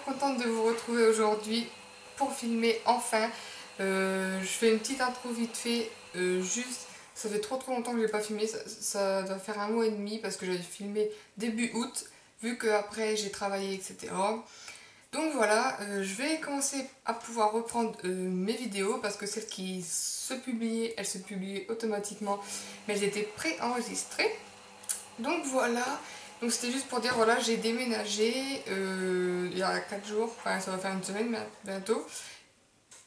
contente de vous retrouver aujourd'hui pour filmer enfin. Je fais une petite intro vite fait, juste, ça fait trop longtemps que j'ai pas filmé, ça doit faire 1 mois et demi parce que j'avais filmé début août, vu que après j'ai travaillé, etc. Donc voilà, je vais commencer à pouvoir reprendre mes vidéos parce que celles qui se publiaient, elles se publiaient automatiquement, mais elles étaient pré-enregistrées. Donc voilà, donc c'était juste pour dire, voilà, j'ai déménagé il y a 4 jours, enfin ça va faire une semaine bientôt.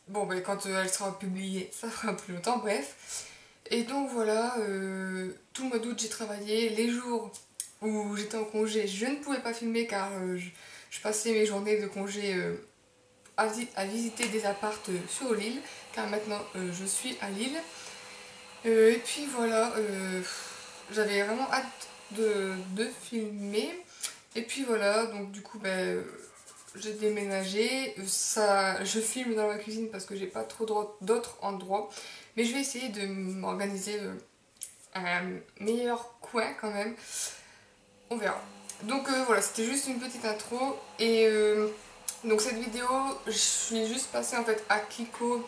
Bon, ben quand elle sera publiée, ça fera plus longtemps, bref. Et donc voilà, tout le mois d'août j'ai travaillé. Les jours où j'étais en congé, je ne pouvais pas filmer car je passais mes journées de congé à visiter des appartes sur l'île, car maintenant je suis à Lille. Et puis voilà, j'avais vraiment hâte de filmer. Et puis voilà, donc du coup, ben, j'ai déménagé. Je filme dans ma cuisine parce que j'ai pas trop d'autres endroits. Mais je vais essayer de m'organiser un meilleur coin quand même. On verra. Donc voilà, c'était juste une petite intro. Et donc cette vidéo, je suis juste passée en fait à Kiko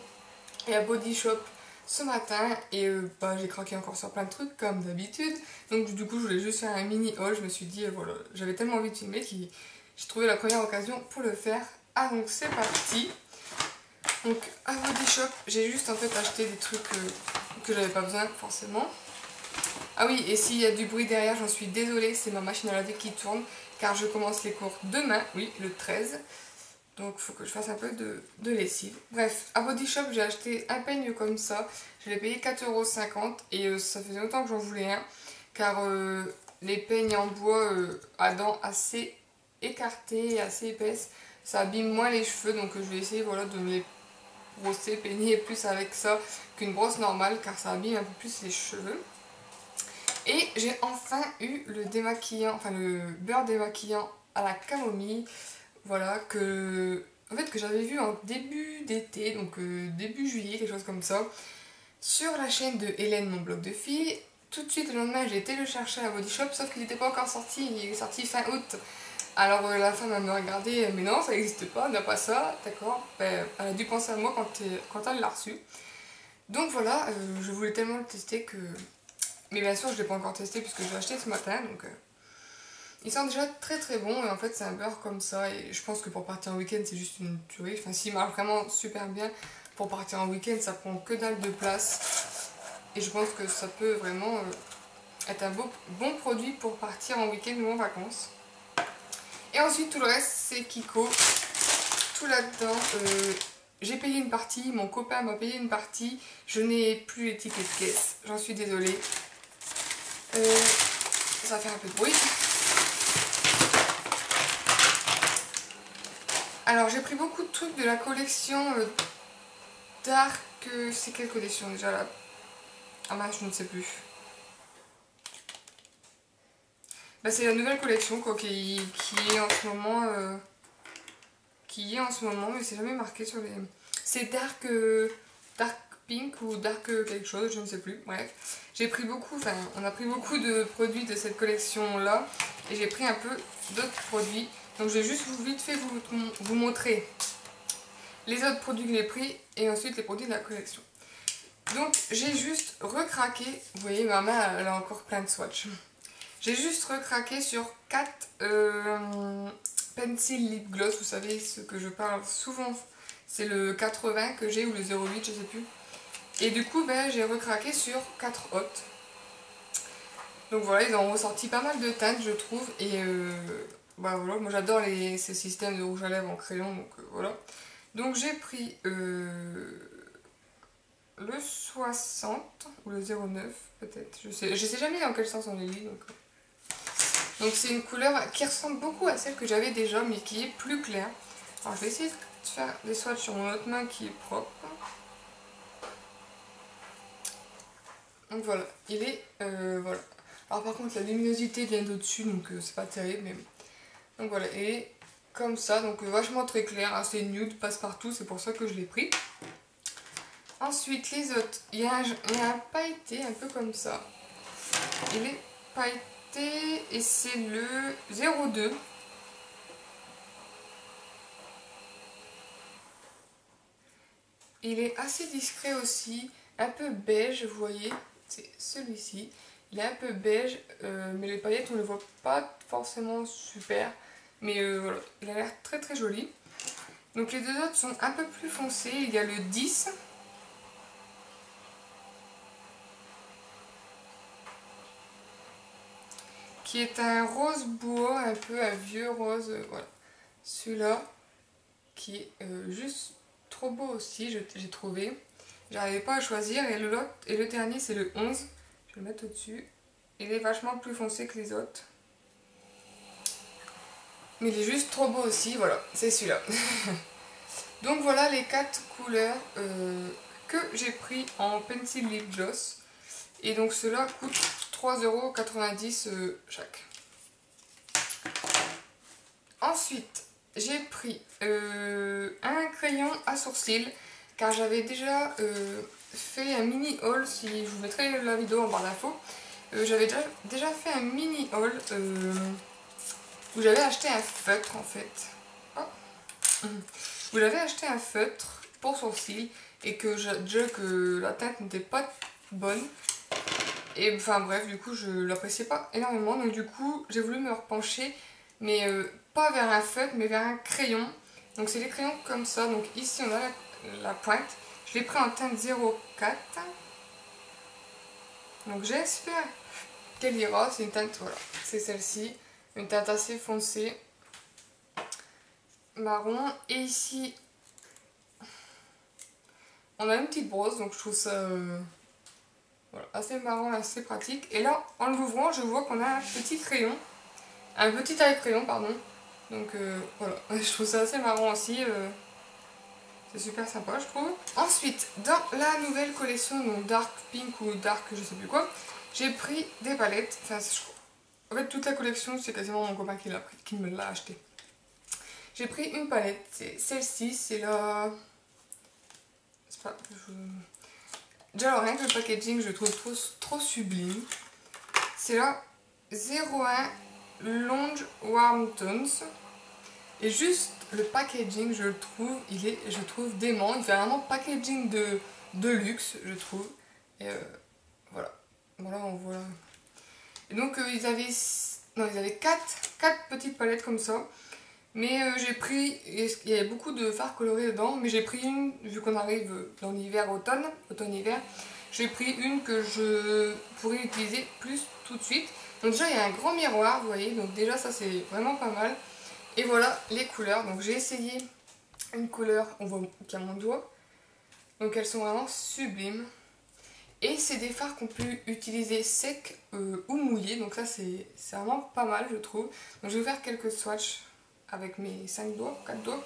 et à Body Shop ce matin et bah, j'ai craqué encore sur plein de trucs comme d'habitude. Donc du coup je voulais juste faire un mini haul. Je me suis dit voilà, j'avais tellement envie de filmer que j'ai trouvé la première occasion pour le faire. Ah donc c'est parti. Donc à Body Shop j'ai juste en fait acheté des trucs que j'avais pas besoin forcément. Ah oui, et s'il y a du bruit derrière, j'en suis désolée, c'est ma machine à laver qui tourne car je commence les cours demain, oui, le 13. Donc il faut que je fasse un peu de lessive. Bref, à Body Shop, j'ai acheté un peigne comme ça. Je l'ai payé 4,50 € et ça faisait longtemps que j'en voulais un. Car les peignes en bois à dents assez écartées et assez épaisses, ça abîme moins les cheveux. Donc je vais essayer voilà, de me les brosser, peigner plus avec ça qu'une brosse normale car ça abîme un peu plus les cheveux. Et j'ai enfin eu le démaquillant, enfin le beurre démaquillant à la camomille. Voilà, que j'avais vu en début d'été, donc début juillet, quelque chose comme ça, sur la chaîne de Hélène, mon blog de filles. Tout de suite le lendemain, j'ai été le chercher à Body Shop, sauf qu'il n'était pas encore sorti, il est sorti fin août. Alors la femme elle me regardait, mais non, ça n'existe pas, on n'a pas ça, d'accord. Ben, elle a dû penser à moi quand elle l'a reçu. Donc voilà, je voulais tellement le tester que... Mais bien sûr, je ne l'ai pas encore testé puisque je l'ai acheté ce matin, donc... Il sent déjà très bon et en fait c'est un beurre comme ça et je pense que pour partir en week-end c'est juste une tuerie. Enfin s'il marche vraiment super bien pour partir en week-end ça prend que dalle de place et je pense que ça peut vraiment être un bon produit pour partir en week-end ou en vacances. Et ensuite tout le reste c'est Kiko. Tout là-dedans j'ai payé une partie, mon copain m'a payé une partie, je n'ai plus les tickets de caisse, j'en suis désolée. Ça va faire un peu de bruit. Alors j'ai pris beaucoup de trucs de la collection Dark... c'est quelle collection déjà là? Ah mince, je ne sais plus. Bah, c'est la nouvelle collection quoi, qui est en ce moment... mais c'est jamais marqué sur les... C'est Dark Pink ou Dark quelque chose, je ne sais plus, bref. J'ai pris beaucoup, enfin on a pris beaucoup de produits de cette collection là. Et j'ai pris un peu d'autres produits. Donc je vais juste vite fait vous montrer les autres produits que j'ai pris et ensuite les produits de la collection. Donc j'ai juste recraqué, vous voyez ma main elle a encore plein de swatch. J'ai juste recraqué sur 4 pencil lip gloss, vous savez ce que je parle souvent, c'est le 80 que j'ai ou le 08 je sais plus. Et du coup ben, j'ai recraqué sur 4 autres. Donc voilà, ils ont ressorti pas mal de teintes je trouve et bah voilà, moi j'adore ces systèmes de rouge à lèvres en crayon donc voilà. Donc j'ai pris le 60 ou le 09 peut-être, je sais jamais dans quel sens on les lit. Donc c'est une couleur qui ressemble beaucoup à celle que j'avais déjà mais qui est plus claire. Alors je vais essayer de faire des swatchs sur mon autre main qui est propre. Donc voilà, il est voilà. Alors par contre la luminosité vient d'au-dessus donc c'est pas terrible mais... Donc voilà, et comme ça, donc vachement très clair, hein, c'est nude, passe-partout, c'est pour ça que je l'ai pris. Ensuite les autres, il y a un pailleté un peu comme ça. Il est pailleté et c'est le 02. Il est assez discret aussi, un peu beige, vous voyez, c'est celui-ci. Il est un peu beige, mais les paillettes on ne les voit pas forcément super. Mais voilà, il a l'air très très joli. Donc les deux autres sont un peu plus foncés. Il y a le 10. Qui est un rose bois, un peu un vieux rose. Voilà. Celui-là, qui est juste trop beau aussi, j'ai trouvé. J'arrivais pas à choisir. Et le dernier, c'est le 11. Je vais le mettre au-dessus. Il est vachement plus foncé que les autres. Mais il est juste trop beau aussi, voilà, c'est celui-là. Donc voilà les 4 couleurs que j'ai pris en Pencil Lip Gloss. Et donc ceux-là coûtent 3,90 € chaque. Ensuite, j'ai pris un crayon à sourcils, car j'avais déjà fait un mini haul, si je vous mettrai la vidéo en barre d'infos. J'avais déjà fait un mini haul où j'avais acheté un feutre en fait. Oh. Où j'avais acheté un feutre pour sourcils et que la teinte n'était pas bonne. Et enfin bref, du coup je l'appréciais pas énormément. Donc du coup j'ai voulu me repencher, mais pas vers un feutre mais vers un crayon. Donc c'est des crayons comme ça. Donc ici on a la pointe. Je l'ai pris en teinte 04. Donc j'espère qu'elle ira. C'est une teinte, voilà, c'est celle-ci. Une teinte assez foncée. Marron. Et ici on a une petite brosse. Donc je trouve ça voilà, assez marrant, assez pratique. Et là en l'ouvrant je vois qu'on a un petit crayon. Un petit taille-crayon, pardon. Donc voilà, je trouve ça assez marrant aussi. C'est super sympa, je trouve. Ensuite, dans la nouvelle collection, donc Dark Pink ou Dark je sais plus quoi, j'ai pris des palettes. Enfin, en fait, toute la collection, c'est quasiment mon copain qui me l'a acheté. J'ai pris une palette, c'est celle-ci, c'est la... C'est pas... Déjà, alors, rien que le packaging, je le trouve trop sublime. C'est la 01 Longe Warm Tones. Et juste le packaging, je le trouve, je trouve dément. Il fait vraiment packaging de luxe, je trouve. Et voilà. Voilà, on voit. Et donc ils avaient 4 petites palettes comme ça. Mais j'ai pris, il y avait beaucoup de fards colorés dedans, mais j'ai pris une, vu qu'on arrive dans l'hiver, automne-hiver, j'ai pris une que je pourrais utiliser plus tout de suite. Donc déjà il y a un grand miroir, vous voyez, donc déjà ça c'est vraiment pas mal. Et voilà les couleurs, donc j'ai essayé une couleur, on voit qu'il y a mon doigt, donc elles sont vraiment sublimes. Et c'est des fards qu'on peut utiliser secs ou mouillés, donc ça c'est vraiment pas mal je trouve. Donc je vais faire quelques swatchs avec mes 5 doigts, 4 doigts.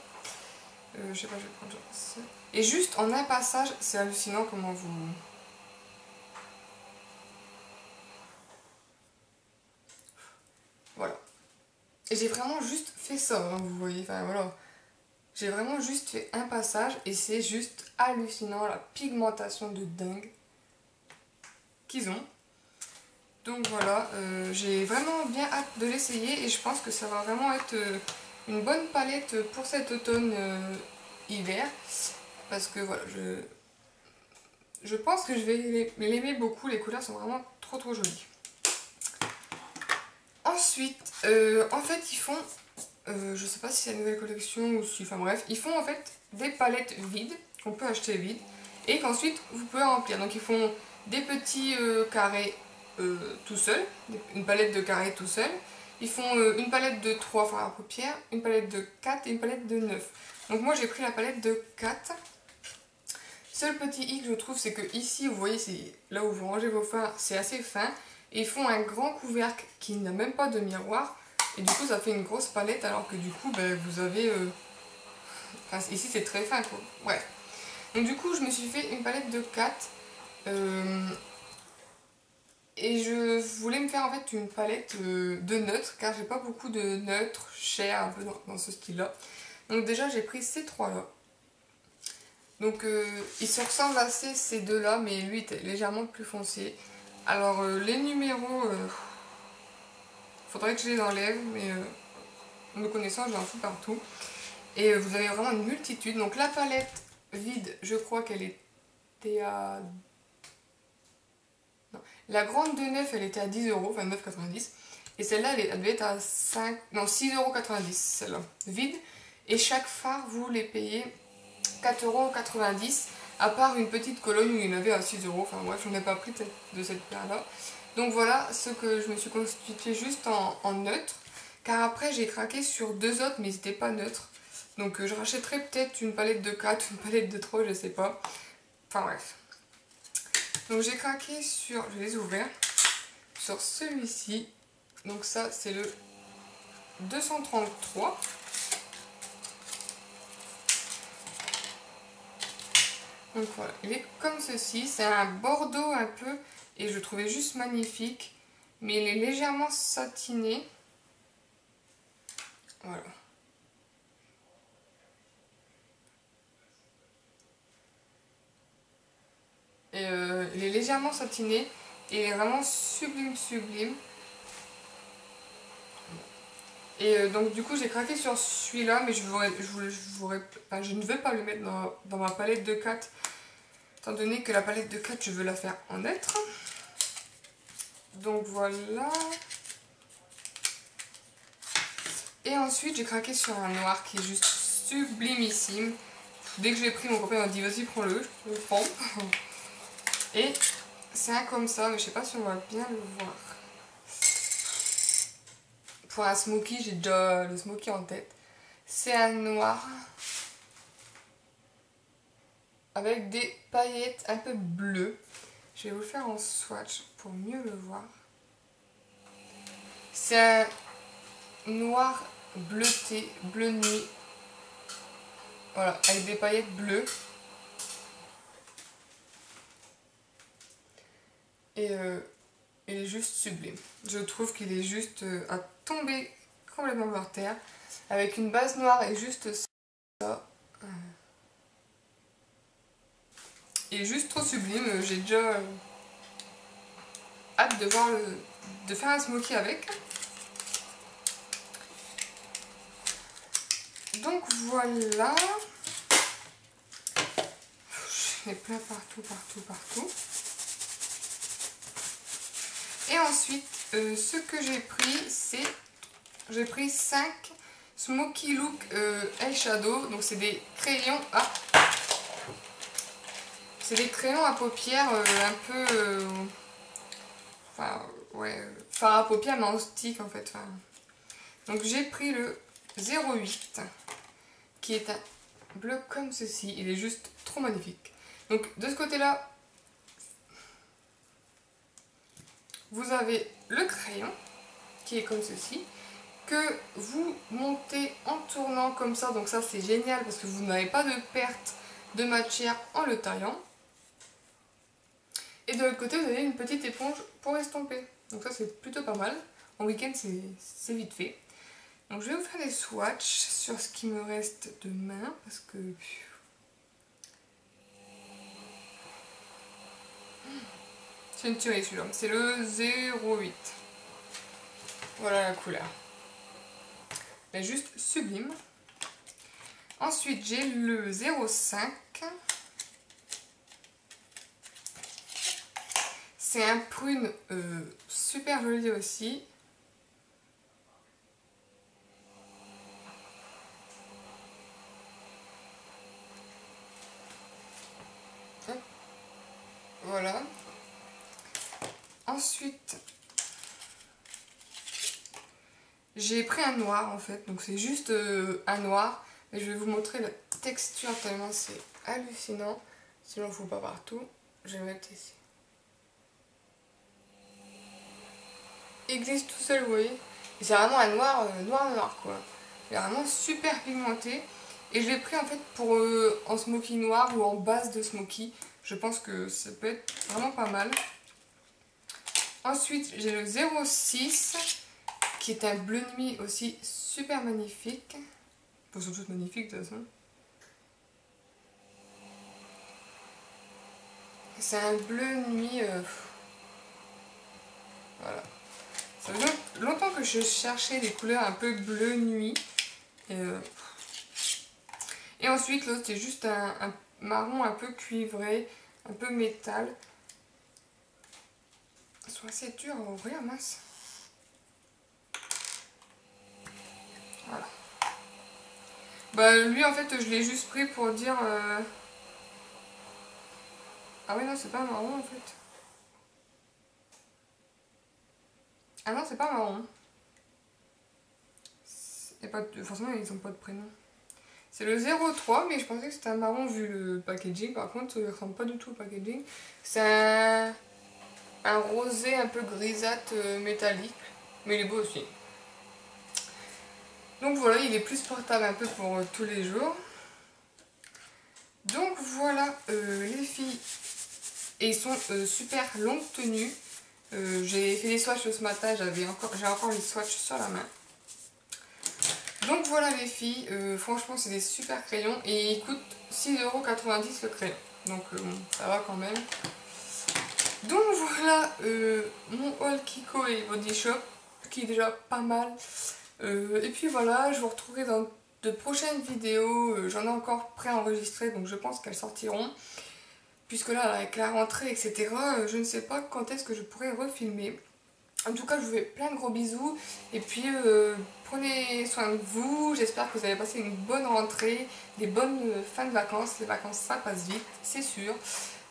Je sais pas, je vais prendre genre ça. Et juste en un passage, c'est hallucinant comment vous... Voilà. Et j'ai vraiment juste fait ça, hein, vous voyez, enfin voilà. J'ai vraiment juste fait un passage et c'est juste hallucinant la pigmentation de dingue qu'ils ont. Donc voilà, j'ai vraiment bien hâte de l'essayer et je pense que ça va vraiment être une bonne palette pour cet automne-hiver. Parce que voilà, je pense que je vais l'aimer beaucoup, les couleurs sont vraiment trop jolies. Ensuite, en fait ils font, je sais pas si c'est la nouvelle collection ou si, enfin bref, ils font en fait des palettes vides, qu'on peut acheter vides, et qu'ensuite vous pouvez remplir. Donc ils font des petits carrés tout seul, une palette de carrés tout seul. Ils font une palette de 3 fards à paupières, une palette de 4 et une palette de 9. Donc moi j'ai pris la palette de 4. Seul petit hic que je trouve, c'est que ici, vous voyez, c'est là où vous rangez vos fards, c'est assez fin. Et ils font un grand couvercle qui n'a même pas de miroir. Et du coup, ça fait une grosse palette, alors que du coup, ben, vous avez... Enfin, ici, c'est très fin, quoi. Bref. Donc du coup, je me suis fait une palette de 4. Et je voulais me faire en fait une palette de neutres, car j'ai pas beaucoup de neutres chers, un peu dans ce style-là. Donc déjà, j'ai pris ces 3-là. Donc ils se ressemblent assez ces deux-là, mais lui était légèrement plus foncé. Alors les numéros, faudrait que je les enlève, mais me connaissant, j'en fous partout. Et vous avez vraiment une multitude. Donc la palette vide, je crois qu'elle était à... Non. La grande de 9, elle était à 10 euros, enfin 9,90 €. Et celle-là, elle devait être à 5... non, 6,90 € celle-là, vide. Et chaque phare, vous les payez 4,90 €, à part une petite colonne où il y en avait à 6 euros. Enfin bref, je n'en ai pas pris de cette paire-là. Donc voilà ce que je me suis constitué juste en neutre. Car après, j'ai craqué sur 2 autres, mais ils n'étaient pas neutres. Donc je rachèterai peut-être une palette de 4, une palette de 3, je sais pas. Enfin bref. Donc j'ai craqué sur, je vais les ouvrir, sur celui-ci. Donc ça, c'est le 233. Donc voilà, il est comme ceci. C'est un bordeaux un peu, et je le trouvais juste magnifique. Mais il est légèrement satiné. Voilà. Et il est légèrement satiné. Et il est vraiment sublime, sublime. Et donc du coup j'ai craqué sur celui-là, mais je ne veux pas le mettre dans ma palette de 4, étant donné que la palette de 4 je veux la faire en neutre. Donc voilà. Et ensuite j'ai craqué sur un noir qui est juste sublimissime. Dès que je l'ai pris, mon copain m'a dit vas-y prends-le, je le prends. Et c'est un comme ça, mais je sais pas si on va bien le voir. Pour un smoky, j'ai déjà le smoky en tête. C'est un noir avec des paillettes un peu bleues. Je vais vous le faire en swatch pour mieux le voir. C'est un noir bleuté, bleu nuit. Voilà, avec des paillettes bleues. Et il est juste sublime. Je trouve qu'il est juste à tomber complètement par terre. Avec une base noire et juste ça. Il est juste trop sublime. J'ai déjà hâte de voir de faire un smoky avec. Donc voilà. J'en ai plein partout, partout, partout. Et ensuite, ce que j'ai pris, c'est... J'ai pris 5 Smoky Look Eyeshadow. Donc c'est des crayons à... C'est des crayons à paupières un peu... Enfin, ouais... Fard à paupières mais en stick en fait. Enfin, donc j'ai pris le 08, qui est un bleu comme ceci. Il est juste trop magnifique. Donc de ce côté-là, vous avez le crayon, qui est comme ceci, que vous montez en tournant comme ça. Donc ça c'est génial parce que vous n'avez pas de perte de matière en le taillant. Et de l'autre côté vous avez une petite éponge pour estomper. Donc ça c'est plutôt pas mal. En week-end c'est vite fait. Donc je vais vous faire des swatchs sur ce qui me reste de main parce que... C'est une tuerie celui-là. C'est le 08. Voilà la couleur. Elle est juste sublime. Ensuite j'ai le 05. C'est un prune super joli aussi. Hop. Voilà. Ensuite, j'ai pris un noir en fait. Donc c'est juste un noir. Mais je vais vous montrer la texture tellement c'est hallucinant. Sinon, il ne faut pas partout. Je vais le mettre ici. Il glisse tout seul, vous voyez. Et c'est vraiment un noir, noir quoi. Il est vraiment super pigmenté. Et je l'ai pris en fait pour en smoky noir ou en base de smoky. Je pense que ça peut être vraiment pas mal. Ensuite, j'ai le 06 qui est un bleu nuit aussi super magnifique. Ils sont tous magnifiques de toute façon. C'est un bleu nuit. Voilà. Ça fait longtemps que je cherchais des couleurs un peu bleu nuit. Et ensuite, l'autre, c'est juste marron un peu cuivré, un peu métal. Ils sont assez durs à ouvrir, mince. Voilà. Bah lui en fait je l'ai juste pris pour dire... Ah ouais non c'est pas marron en fait. Ah non c'est pas marron. Et pas de... Forcément ils ont pas de prénom. C'est le 03 mais je pensais que c'était un marron vu le packaging. Par contre il ressemble pas du tout au packaging. C'est un rosé un peu grisâtre métallique. Mais il est beau aussi. Donc voilà, il est plus portable un peu pour tous les jours. Donc voilà les filles. Et ils sont super longue tenue. J'ai fait des swatchs ce matin, j'ai encore les swatchs sur la main. Donc voilà les filles, franchement c'est des super crayons et ils coûtent 6,90 € le crayon. Donc ça va quand même. Donc voilà mon haul Kiko et Body Shop qui est déjà pas mal. Et puis voilà, je vous retrouverai dans de prochaines vidéos. J'en ai encore préenregistré donc je pense qu'elles sortiront. Puisque là avec la rentrée etc. Je ne sais pas quand est-ce que je pourrai refilmer. En tout cas je vous fais plein de gros bisous. Et puis prenez soin de vous. J'espère que vous avez passé une bonne rentrée. Des bonnes fins de vacances. Les vacances ça passe vite c'est sûr.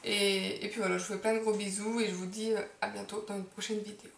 Et puis voilà je vous fais plein de gros bisous. Et je vous dis à bientôt dans une prochaine vidéo.